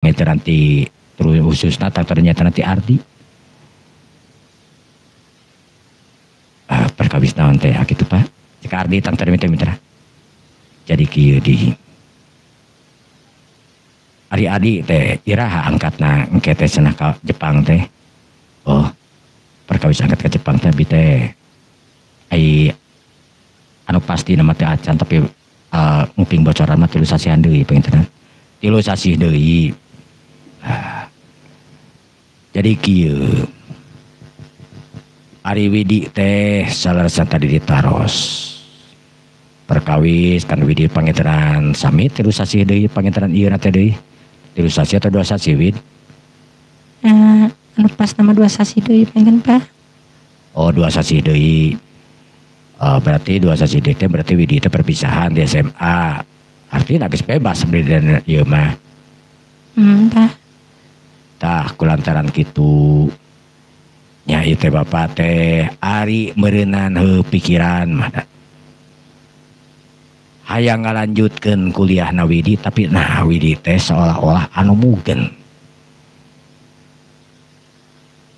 itu nanti terus khususnya ternyata nanti arti perkawis naon teh gitu Pak jika arti tang mitra jadi kieu di ari-adi teh iraha angkatna engke teh cenah ka Jepang teh oh perkawis angkat ke Jepang teh bi teh ai anu pasti nama teh acan tapi nguping bocoran mah tilu sasihan deui pengintenan tilu sasih deui jadi kieu Ari Widi teh salarasan tadi ditaros perkawis kan Widi pangintenan sami tilu sasih deui pangintenan ieu teh deui tilu sasih atau dua sasih Wid anu pas nama dua sasih deui pengen Pak oh dua sasih deui berarti dua sasih deui teh berarti Widi teh perpisahan di SMA artinya geus bebas sebenarnya ieu mah Pak tah kulantaran kitu nya ieu teh bapak teh ari meureunnan heuh pikiran mah hayang ngalanjutkeun kuliahna Widi tapi nah Widi teh seolah-olah anu mugen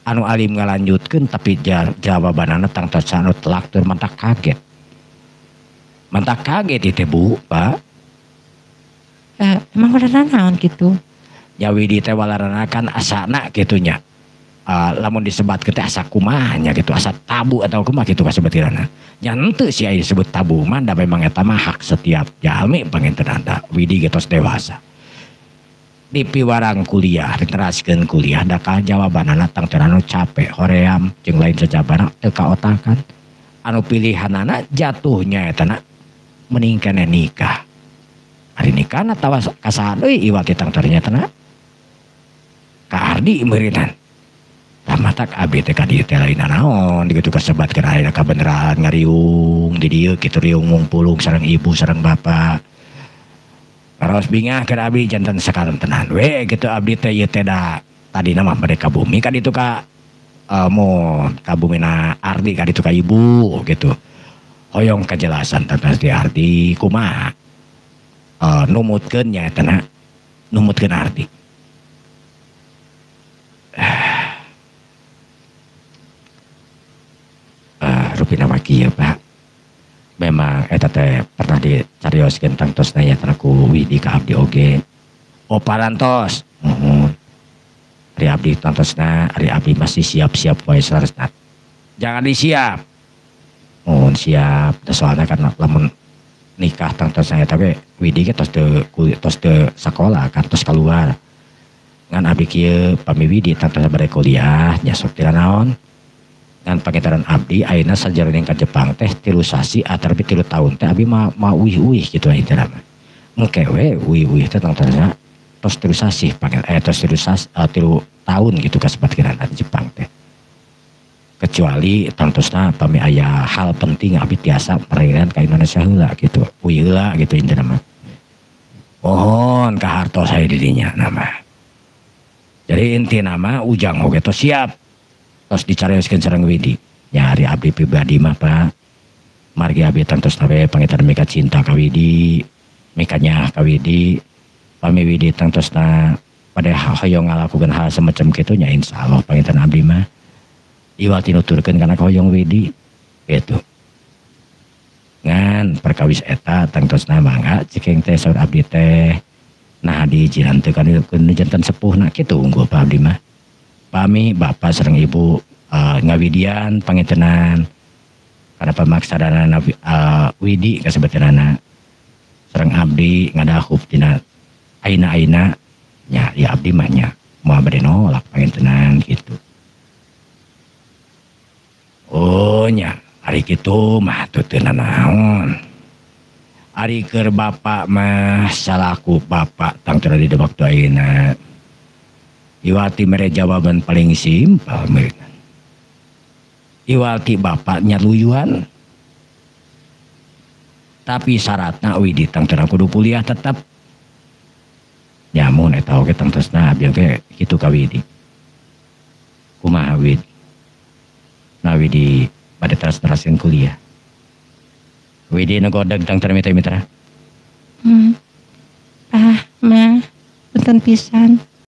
anu alim ngalanjutkeun tapi jawabanana tang tos anu telak teu mantak kaget itu Bu Pak emang beneran naon gitu ya Widi teh walarana kan asana gitunya lamun disebat teh asa kumahnya gitu asa tabu atau kumaha gitu kasebutirana nya henteu sia disebut tabu mah da memang eta mah hak setiap jalmi pangintenan da Widi getos dewasa di piwarang kuliah diteraskeun kuliah da ka jawabanana tang teu anu capek hoream jeung lain sajabana teu kaotakan anu pilihanana jatuhnya eta na mending keneh nikah ari nikahna tawas kasaha deui iwal titang ternyata na ka Ardi meurinan tamatak abdi teh ka dieu teh lain naon dikitu kasebat keur ayeuna kabeneran ngariung di dieu kitu riung ngumpulung sareng ibu sareng bapak karos bingah keur abdi janten sakalem tenan we gitu abdi teh ieu teh da tadina mah bade ka bumi ka ditu ka mun ka bumina Ardi ka ditu ka ibu gitu hoyong kejelasan tentang di Ardi kumaha numutkeun nya eta na numutkeun Ardi rupina mah kieu Pak memang eta teh pernah dicarioskeun tang tos naya ku Widi ka abdi oge parantos ari abdi tantosna ari abdi masih siap-siap wae saresna jangan disiap siap soalnya kan lamun nikah tang tos naya tapi Widi ge tos teu sakola kan tos keluar ngan abdi kieu pami Widi tang tos bare kuliah nya sok tira naon dan pangintenan abdi ayeuna sajaroning ka Jepang teh 3 sasi atau 3 tahun teh abdi mah uih gitu ayeuna mah engke we uih teh tang ternya tos 3 sasi tos 3 tahun gitu kasebatkeun di Jepang teh kecuali tantosna pami aya hal penting abdi tiasa merairan ka Indonesia heula gitu uih heula gitu intina mah mohon ka hartos saya dirinya nama jadi intina mah ujang oge tos siap tos dicarioskeun sareng Widi nyari abdi pribadi mah Pak margi abdi tantos we pangintenan mika cinta ka Widi mika nyah ka Widi pami Widi tantosna pada hoyong ngalakukeun hal semacam kitu nya insyaallah pangintenan abdi mah iwal tinuturkeun kana hoyong Widi gitu ngan perkawis eta tantosna mangga cekeng teh saur abdi teh nah di jiran teu kan janten sepuhna kitu unggul Pak abdi mah pami bapak sareng ibu ngawidian pangintenan karena pamaksadana Widi kasebutanana sareng abdi ngadahup tina aina nya ya abdi mah nya moal bade nolak pangintenan gitu nya ari kitu mah teu naon ari keur bapak mah salaku bapak tang teu di waktu ayeuna Iwati mere jawaban paling simpel mereka. Iwati bapaknya luyuan. Tapi syaratna Widi tang terang kudu kuliah tetap. Nyamun eta oge tang tresna abi oge kitu ka Widi. Kumaha Widi? Nah Widi pada teras-terasin kuliah. Widi negodeg tang termitra-mitra. Mah, punten pisan.